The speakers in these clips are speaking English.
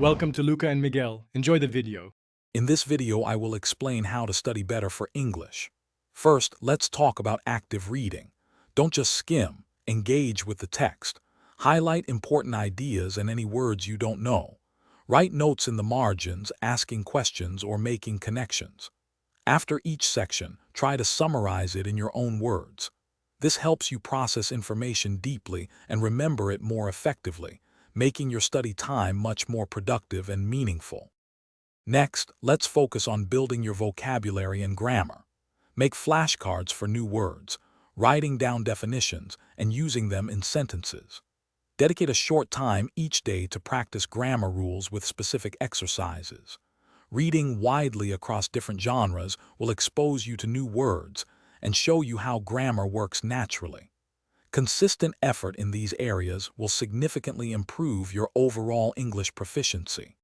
Welcome to Luca and Miguel. Enjoy the video. In this video, I will explain how to study better for English. First, let's talk about active reading. Don't just skim, engage with the text. Highlight important ideas and any words you don't know. Write notes in the margins, asking questions or making connections. After each section, try to summarize it in your own words. This helps you process information deeply and remember it more effectively, making your study time much more productive and meaningful. Next, let's focus on building your vocabulary and grammar. Make flashcards for new words, writing down definitions, and using them in sentences. Dedicate a short time each day to practice grammar rules with specific exercises. Reading widely across different genres will expose you to new words and show you how grammar works naturally. Consistent effort in these areas will significantly improve your overall English proficiency.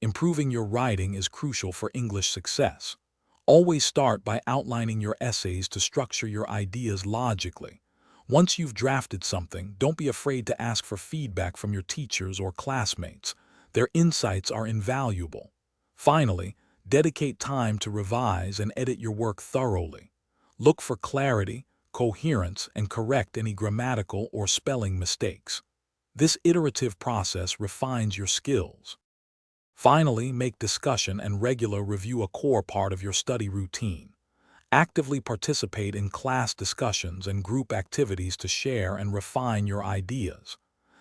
Improving your writing is crucial for English success. Always start by outlining your essays to structure your ideas logically. Once you've drafted something, don't be afraid to ask for feedback from your teachers or classmates. Their insights are invaluable. Finally, dedicate time to revise and edit your work thoroughly. Look for clarity, coherence, and correct any grammatical or spelling mistakes. This iterative process refines your skills. Finally, make discussion and regular review a core part of your study routine. Actively participate in class discussions and group activities to share and refine your ideas.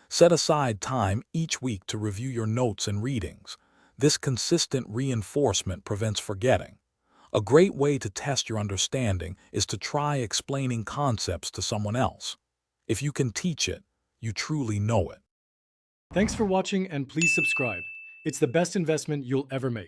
Set aside time each week to review your notes and readings. This consistent reinforcement prevents forgetting. A great way to test your understanding is to try explaining concepts to someone else. If you can teach it, you truly know it. Thanks for watching and please subscribe. It's the best investment you'll ever make.